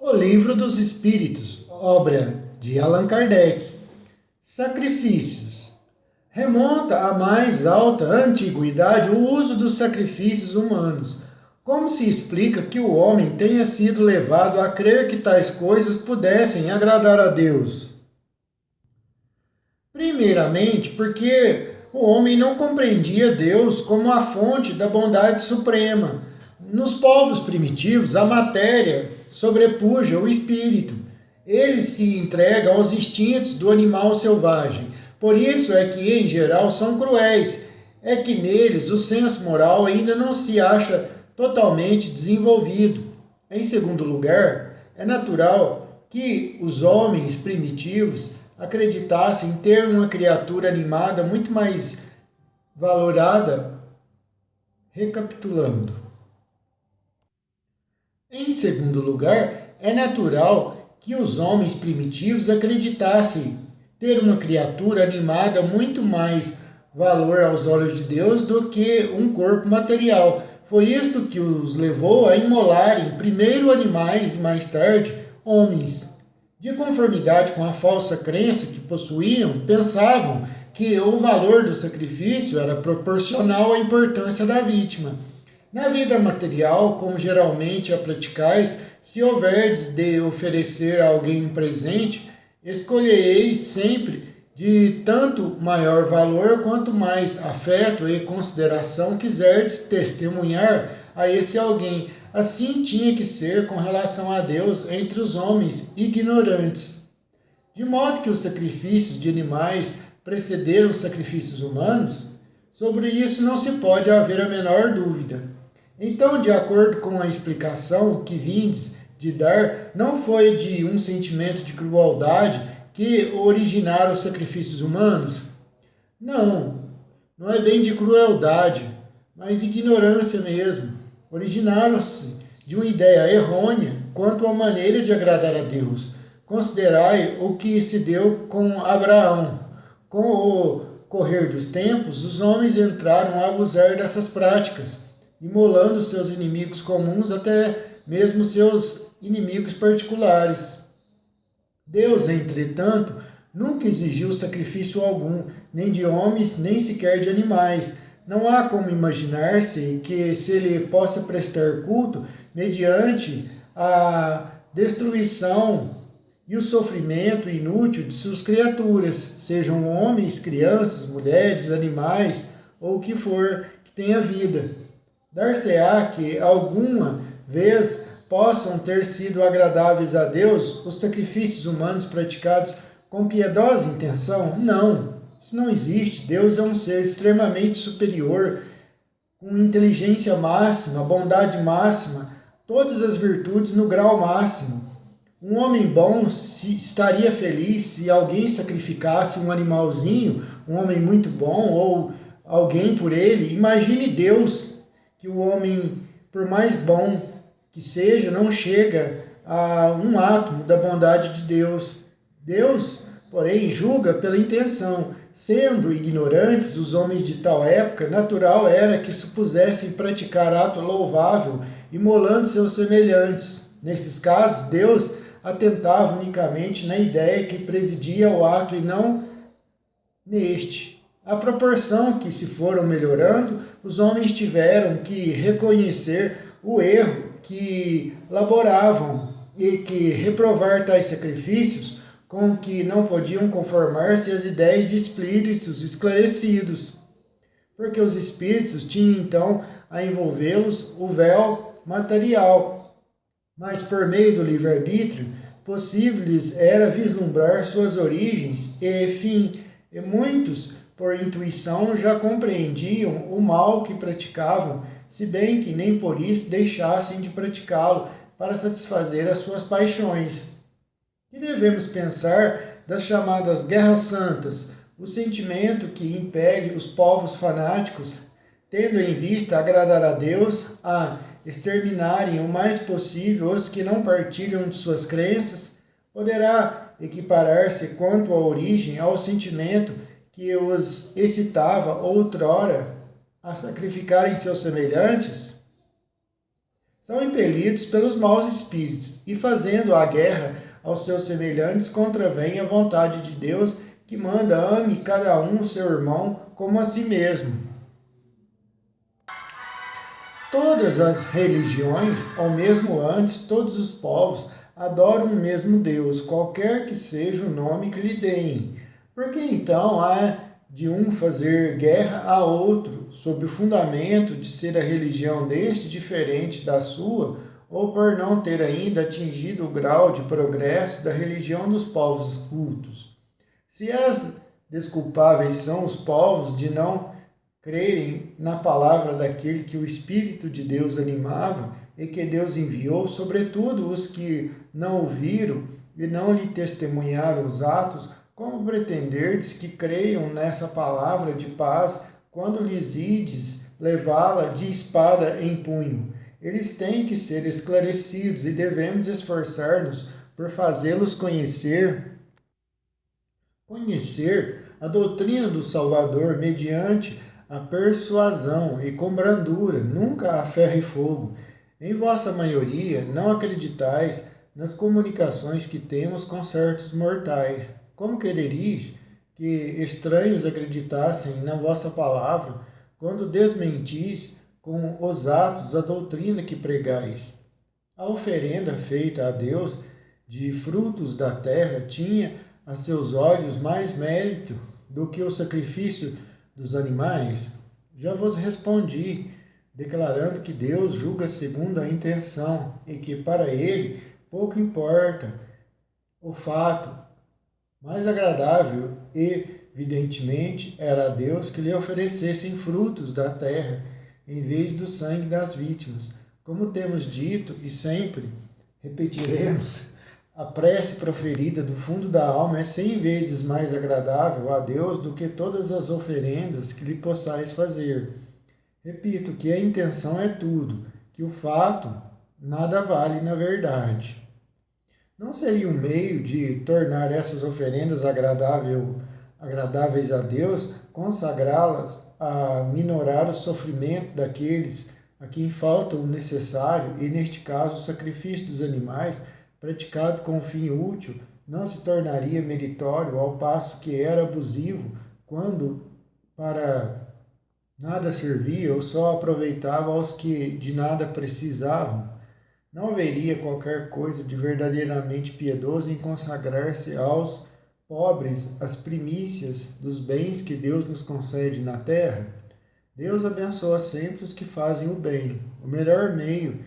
O Livro dos Espíritos, obra de Allan Kardec. Sacrifícios. Remonta à mais alta antiguidade o uso dos sacrifícios humanos. Como se explica que o homem tenha sido levado a crer que tais coisas pudessem agradar a Deus? Primeiramente, porque o homem não compreendia Deus como a fonte da bondade suprema. Nos povos primitivos, a matéria sobrepuja o espírito. Ele se entrega aos instintos do animal selvagem. Por isso é que, em geral, são cruéis. É que neles o senso moral ainda não se acha totalmente desenvolvido. Em segundo lugar, é natural que os homens primitivos acreditassem ter uma criatura animada muito mais valorada. Recapitulando. Em segundo lugar, é natural que os homens primitivos acreditassem ter uma criatura animada muito mais valor aos olhos de Deus do que um corpo material. Foi isto que os levou a imolarem primeiro animais e mais tarde homens. De conformidade com a falsa crença que possuíam, pensavam que o valor do sacrifício era proporcional à importância da vítima. Na vida material, como geralmente a praticais, se houverdes de oferecer a alguém um presente, escolhereis sempre de tanto maior valor quanto mais afeto e consideração quiserdes testemunhar a esse alguém. Assim tinha que ser com relação a Deus entre os homens ignorantes. De modo que os sacrifícios de animais precederam os sacrifícios humanos, sobre isso não se pode haver a menor dúvida. Então, de acordo com a explicação que vindes de dar, não foi de um sentimento de crueldade que originaram os sacrifícios humanos? Não, não é bem de crueldade, mas ignorância mesmo. Originaram-se de uma ideia errônea quanto à maneira de agradar a Deus. Considerai o que se deu com Abraão. Com o correr dos tempos, os homens entraram a abusar dessas práticas, imolando seus inimigos comuns, até mesmo seus inimigos particulares. Deus, entretanto, nunca exigiu sacrifício algum, nem de homens, nem sequer de animais. Não há como imaginar-se que se lhe possa prestar culto mediante a destruição e o sofrimento inútil de suas criaturas, sejam homens, crianças, mulheres, animais ou o que for que tenha vida. Dar-se-á que alguma vez possam ter sido agradáveis a Deus os sacrifícios humanos praticados com piedosa intenção? Não, isso não existe. Deus é um ser extremamente superior, com inteligência máxima, bondade máxima, todas as virtudes no grau máximo. Um homem bom estaria feliz se alguém sacrificasse um animalzinho, um homem muito bom, ou alguém por ele. Imagine Deus, que o homem, por mais bom que seja, não chega a um átomo da bondade de Deus. Deus, porém, julga pela intenção. Sendo ignorantes os homens de tal época, natural era que supusessem praticar ato louvável, imolando seus semelhantes. Nesses casos, Deus atentava unicamente na ideia que presidia o ato e não neste. À proporção que se foram melhorando, os homens tiveram que reconhecer o erro que laboravam e que reprovar tais sacrifícios com que não podiam conformar-se às ideias de espíritos esclarecidos, porque os espíritos tinham então a envolvê-los o véu material, mas por meio do livre-arbítrio possível-lhes era vislumbrar suas origens e fim, e muitos, por intuição, já compreendiam o mal que praticavam, se bem que nem por isso deixassem de praticá-lo para satisfazer as suas paixões. E devemos pensar das chamadas guerras santas, o sentimento que impele os povos fanáticos, tendo em vista agradar a Deus, a exterminarem o mais possível os que não partilham de suas crenças, poderá equiparar-se quanto à origem ao sentimento que os excitava outrora a sacrificarem seus semelhantes? são impelidos pelos maus espíritos e, fazendo a guerra aos seus semelhantes, contravêm a vontade de Deus, que manda ame cada um o seu irmão como a si mesmo. Todas as religiões, ou mesmo antes, todos os povos, adoram o mesmo Deus, qualquer que seja o nome que lhe deem. Porque então há de um fazer guerra a outro, sob o fundamento de ser a religião deste diferente da sua, ou por não ter ainda atingido o grau de progresso da religião dos povos cultos? Se as desculpáveis são os povos de não crerem na palavra daquele que o Espírito de Deus animava e que Deus enviou, sobretudo os que não ouviram e não lhe testemunharam os atos, como pretenderdes que creiam nessa palavra de paz quando lhes ides levá-la de espada em punho? Eles têm que ser esclarecidos e devemos esforçar-nos por fazê-los conhecer a doutrina do Salvador mediante a persuasão e com brandura, nunca a ferro e fogo. Em vossa maioria, não acreditais nas comunicações que temos com certos mortais. Como quereris que estranhos acreditassem na vossa palavra, quando desmentis com os atos a doutrina que pregais? A oferenda feita a Deus de frutos da terra tinha a seus olhos mais mérito do que o sacrifício dos animais? Já vos respondi, declarando que Deus julga segundo a intenção e que para ele pouco importa o fato. Mais agradável, evidentemente, era a Deus que lhe oferecessem frutos da terra, em vez do sangue das vítimas. Como temos dito e sempre repetiremos, a prece proferida do fundo da alma é 100 vezes mais agradável a Deus do que todas as oferendas que lhe possais fazer. Repito que a intenção é tudo, que o fato nada vale na verdade. Não seria um meio de tornar essas oferendas agradáveis a Deus, consagrá-las a minorar o sofrimento daqueles a quem falta o necessário, e neste caso o sacrifício dos animais, praticado com fim útil, não se tornaria meritório, ao passo que era abusivo quando para nada servia ou só aproveitava aos que de nada precisavam? Não haveria qualquer coisa de verdadeiramente piedoso em consagrar-se aos pobres as primícias dos bens que Deus nos concede na terra? Deus abençoa sempre os que fazem o bem. O melhor meio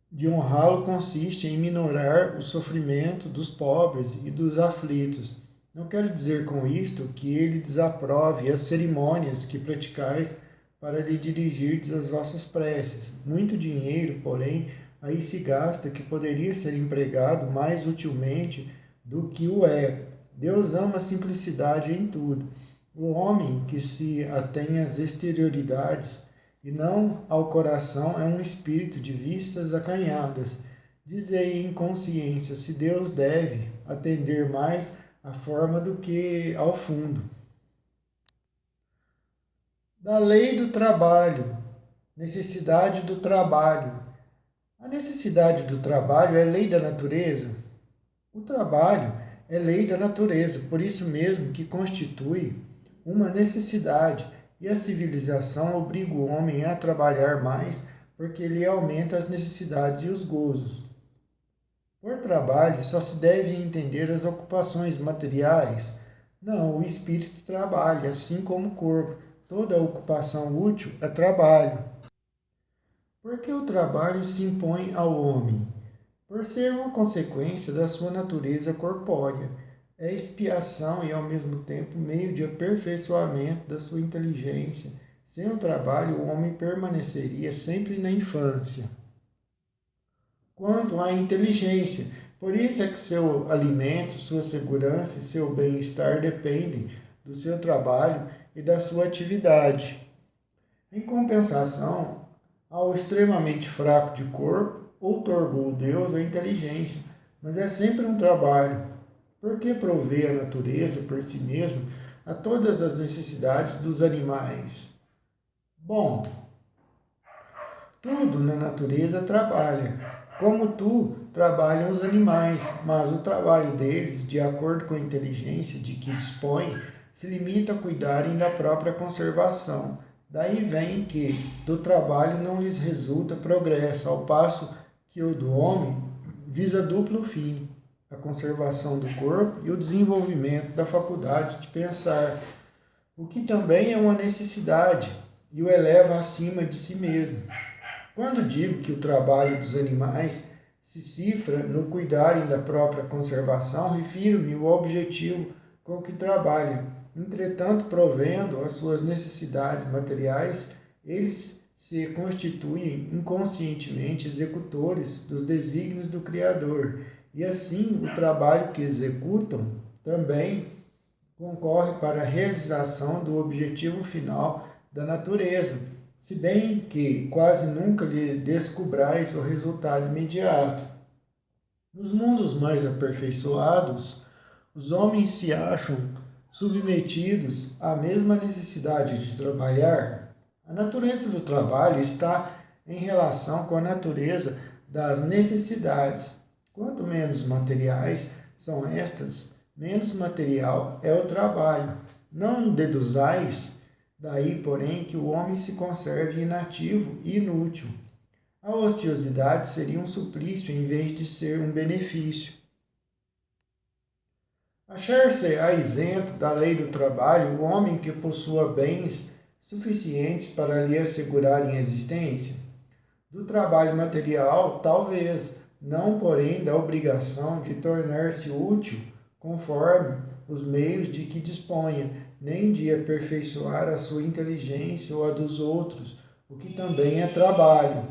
de honrá-lo consiste em minorar o sofrimento dos pobres e dos aflitos. Não quero dizer com isto que ele desaprove as cerimônias que praticais para lhe dirigirdes as vossas preces. Muito dinheiro, porém, aí se gasta que poderia ser empregado mais utilmente do que o é. Deus ama a simplicidade em tudo. O homem que se atém às exterioridades e não ao coração é um espírito de vistas acanhadas. Dizei em consciência se Deus deve atender mais à forma do que ao fundo. Da lei do trabalho, necessidade do trabalho. A necessidade do trabalho é lei da natureza? O trabalho é lei da natureza, por isso mesmo que constitui uma necessidade, e a civilização obriga o homem a trabalhar mais, porque lhe aumenta as necessidades e os gozos. Por trabalho só se deve entender as ocupações materiais. Não, o espírito trabalha, assim como o corpo. Toda ocupação útil é trabalho. Porque o trabalho se impõe ao homem? Por ser uma consequência da sua natureza corpórea. É expiação e, ao mesmo tempo, meio de aperfeiçoamento da sua inteligência. Sem o trabalho, o homem permaneceria sempre na infância. Quanto à inteligência, por isso é que seu alimento, sua segurança e seu bem-estar dependem do seu trabalho e da sua atividade. Em compensação, ao extremamente fraco de corpo, outorgou Deus a inteligência, mas é sempre um trabalho, porque provê a natureza por si mesma a todas as necessidades dos animais. Bom, Tudo na natureza trabalha. Como tu, trabalham os animais, mas o trabalho deles, de acordo com a inteligência de que dispõem, se limita a cuidarem da própria conservação. Daí vem que do trabalho não lhes resulta progresso, ao passo que o do homem visa duplo fim, a conservação do corpo e o desenvolvimento da faculdade de pensar, o que também é uma necessidade e o eleva acima de si mesmo. Quando digo que o trabalho dos animais se cifra no cuidarem da própria conservação, refiro-me ao objetivo com que trabalham. Entretanto, provendo as suas necessidades materiais, eles se constituem inconscientemente executores dos desígnios do Criador, e assim o trabalho que executam também concorre para a realização do objetivo final da natureza, se bem que quase nunca lhe descubrais o resultado imediato. Nos mundos mais aperfeiçoados, os homens se acham submetidos à mesma necessidade de trabalhar. A natureza do trabalho está em relação com a natureza das necessidades. Quanto menos materiais são estas, menos material é o trabalho. Não deduzais daí, porém, que o homem se conserve inativo e inútil. A ociosidade seria um suplício em vez de ser um benefício. Achar-se-á isento da lei do trabalho o homem que possua bens suficientes para lhe assegurarem a existência? Do trabalho material, talvez, não, porém, da obrigação de tornar-se útil conforme os meios de que disponha, nem de aperfeiçoar a sua inteligência ou a dos outros, o que também é trabalho.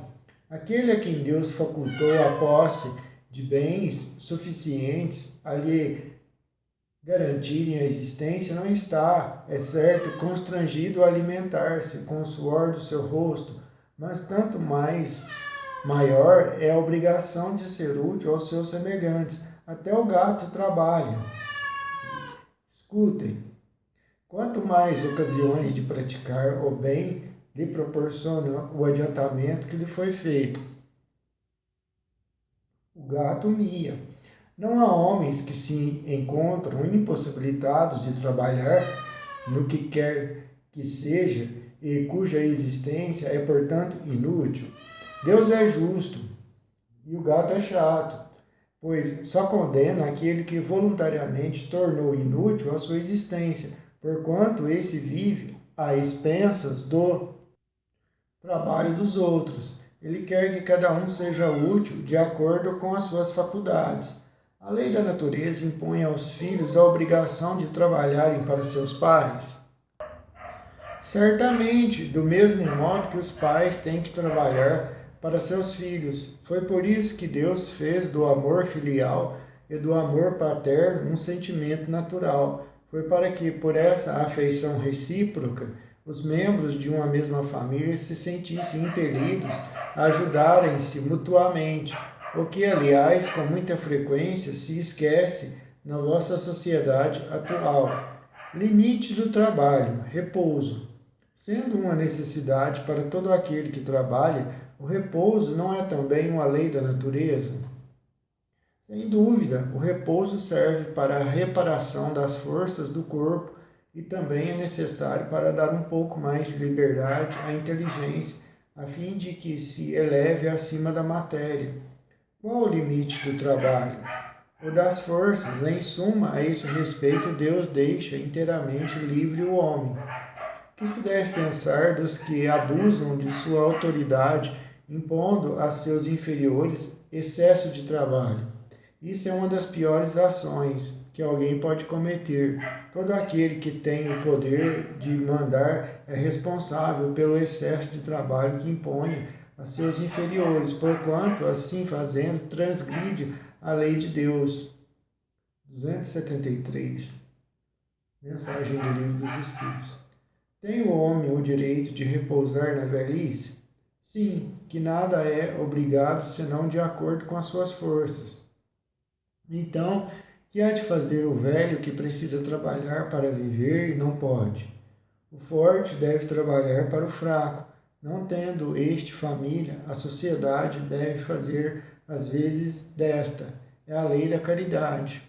Aquele a quem Deus facultou a posse de bens suficientes a lhe garantirem a existência não está, é certo, constrangido a alimentar-se com o suor do seu rosto, mas tanto mais maior é a obrigação de ser útil aos seus semelhantes. Até o gato trabalha. Escutem, quanto mais ocasiões de praticar o bem lhe proporciona o adiantamento que lhe foi feito. O gato mia. Não há homens que se encontram impossibilitados de trabalhar no que quer que seja e cuja existência é, portanto, inútil. Deus é justo e o gato é chato, pois só condena aquele que voluntariamente tornou inútil a sua existência, porquanto esse vive a expensas do trabalho dos outros. Ele quer que cada um seja útil de acordo com as suas faculdades. A lei da natureza impõe aos filhos a obrigação de trabalharem para seus pais. Certamente, do mesmo modo que os pais têm que trabalhar para seus filhos. Foi por isso que Deus fez do amor filial e do amor paterno um sentimento natural. Foi para que, por essa afeição recíproca, os membros de uma mesma família se sentissem impelidos a ajudarem-se mutuamente, o que, aliás, com muita frequência se esquece na vossa sociedade atual. Limite do trabalho, repouso. Sendo uma necessidade para todo aquele que trabalha, o repouso não é também uma lei da natureza? Sem dúvida, o repouso serve para a reparação das forças do corpo e também é necessário para dar um pouco mais de liberdade à inteligência, a fim de que se eleve acima da matéria. Qual o limite do trabalho? O das forças. Em suma, a esse respeito, Deus deixa inteiramente livre o homem. Que se deve pensar dos que abusam de sua autoridade, impondo a seus inferiores excesso de trabalho? Isso é uma das piores ações que alguém pode cometer. Todo aquele que tem o poder de mandar é responsável pelo excesso de trabalho que impõe a seus inferiores, porquanto, assim fazendo, transgride a lei de Deus. 273. Mensagem do Livro dos Espíritos. Tem o homem o direito de repousar na velhice? Sim, que nada é obrigado senão de acordo com as suas forças. Então, que há de fazer o velho que precisa trabalhar para viver e não pode? O forte deve trabalhar para o fraco, Não tendo este família, a sociedade deve fazer às vezes desta. É a lei da caridade.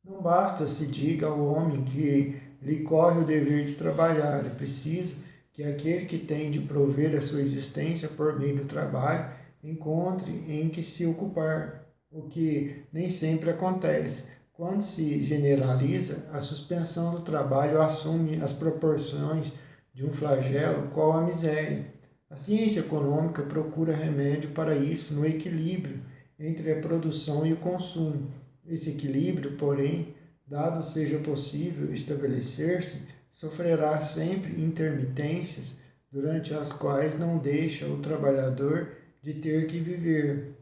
Não basta se diga ao homem que lhe corre o dever de trabalhar, é preciso que aquele que tem de prover a sua existência por meio do trabalho encontre em que se ocupar, o que nem sempre acontece. Quando se generaliza, a suspensão do trabalho assume as proporções de um flagelo, qual a miséria. A ciência econômica procura remédio para isso no equilíbrio entre a produção e o consumo. Esse equilíbrio, porém, dado seja possível estabelecer-se, sofrerá sempre intermitências durante as quais não deixa o trabalhador de ter que viver.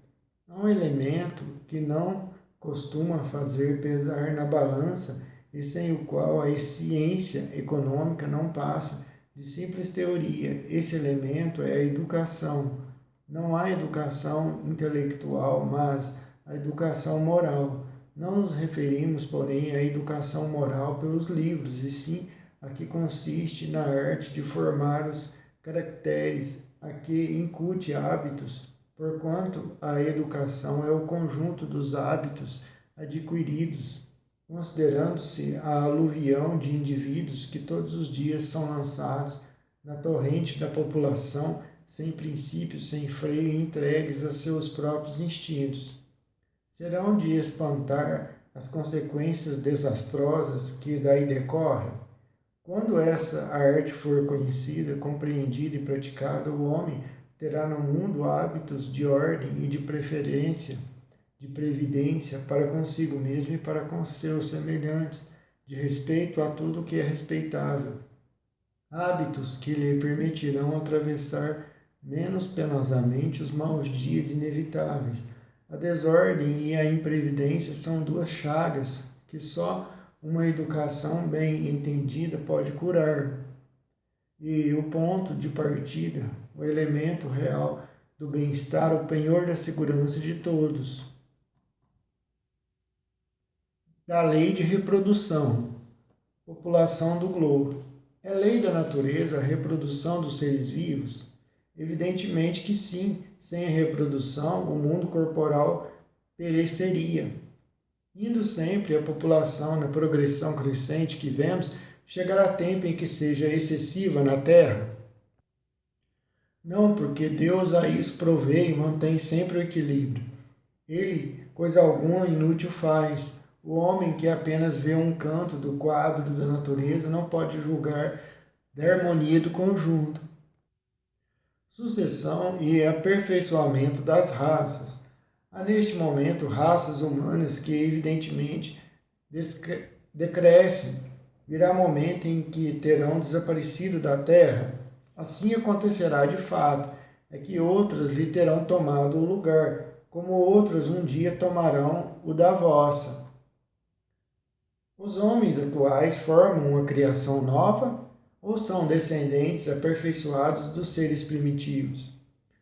Há um elemento que não costuma fazer pesar na balança e sem o qual a ciência econômica não passa de simples teoria. Esse elemento é a educação. Não há educação intelectual, mas a educação moral. Não nos referimos, porém, à educação moral pelos livros, e sim a que consiste na arte de formar os caracteres, a que incute hábitos, porquanto a educação é o conjunto dos hábitos adquiridos, considerando-se a aluvião de indivíduos que todos os dias são lançados na torrente da população, sem princípio, sem freio, entregues a seus próprios instintos. Serão de espantar as consequências desastrosas que daí decorrem. Quando essa arte for conhecida, compreendida e praticada, o homem terá no mundo hábitos de ordem e de preferência, de previdência para consigo mesmo e para com seus semelhantes, de respeito a tudo que é respeitável. Hábitos que lhe permitirão atravessar menos penosamente os maus dias inevitáveis. A desordem e a imprevidência são duas chagas que só uma educação bem entendida pode curar. E o ponto de partida, o elemento real do bem-estar, o penhor da segurança de todos. Da lei de reprodução, população do globo. É lei da natureza a reprodução dos seres vivos? Evidentemente que sim, sem a reprodução, o mundo corporal pereceria. Indo sempre a população na progressão crescente que vemos, chegará tempo em que seja excessiva na terra? Não, porque Deus a isso provê e mantém sempre o equilíbrio. Ele, coisa alguma inútil faz. O homem que apenas vê um canto do quadro da natureza não pode julgar da harmonia do conjunto. Sucessão e aperfeiçoamento das raças. Há neste momento raças humanas que evidentemente decrescem. Virá momento em que terão desaparecido da terra. Assim acontecerá de fato, é que outras lhe terão tomado o lugar, como outras um dia tomarão o da vossa. Os homens atuais formam uma criação nova ou são descendentes aperfeiçoados dos seres primitivos?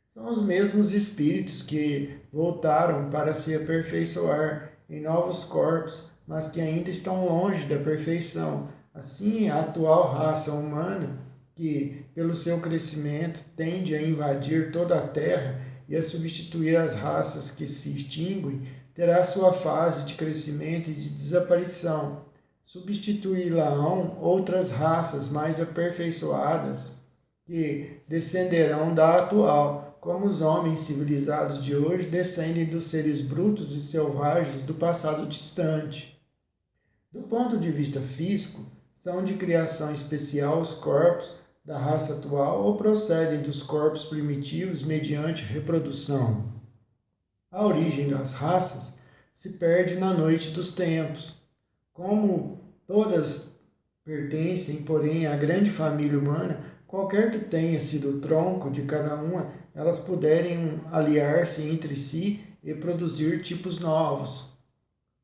São os mesmos espíritos que voltaram para se aperfeiçoar em novos corpos, mas que ainda estão longe da perfeição. Assim, a atual raça humana, que, pelo seu crescimento, tende a invadir toda a Terra e a substituir as raças que se extinguem, terá sua fase de crescimento e de desaparição. Substituí-la-ão outras raças mais aperfeiçoadas, que descenderão da atual, como os homens civilizados de hoje descendem dos seres brutos e selvagens do passado distante. Do ponto de vista físico, são de criação especial os corpos da raça atual ou procedem dos corpos primitivos mediante reprodução. A origem das raças se perde na noite dos tempos. Como todas pertencem, porém, à grande família humana, qualquer que tenha sido o tronco de cada uma, elas puderem aliar-se entre si e produzir tipos novos.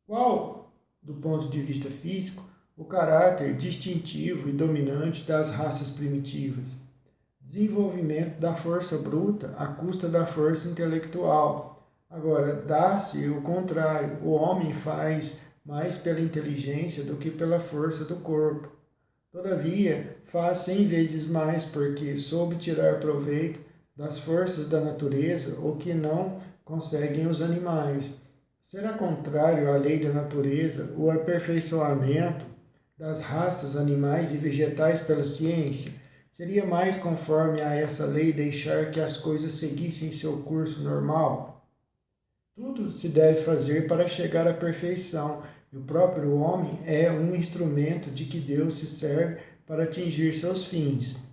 Qual, do ponto de vista físico, o caráter distintivo e dominante das raças primitivas? Desenvolvimento da força bruta à custa da força intelectual. Agora, dá-se o contrário, o homem faz mais pela inteligência do que pela força do corpo. Todavia, faz 100 vezes mais, porque soube tirar proveito das forças da natureza, o que não conseguem os animais. Será contrário à lei da natureza o aperfeiçoamento das raças animais e vegetais pela ciência? Seria mais conforme a essa lei deixar que as coisas seguissem seu curso normal? Tudo se deve fazer para chegar à perfeição, e o próprio homem é um instrumento de que Deus se serve para atingir seus fins.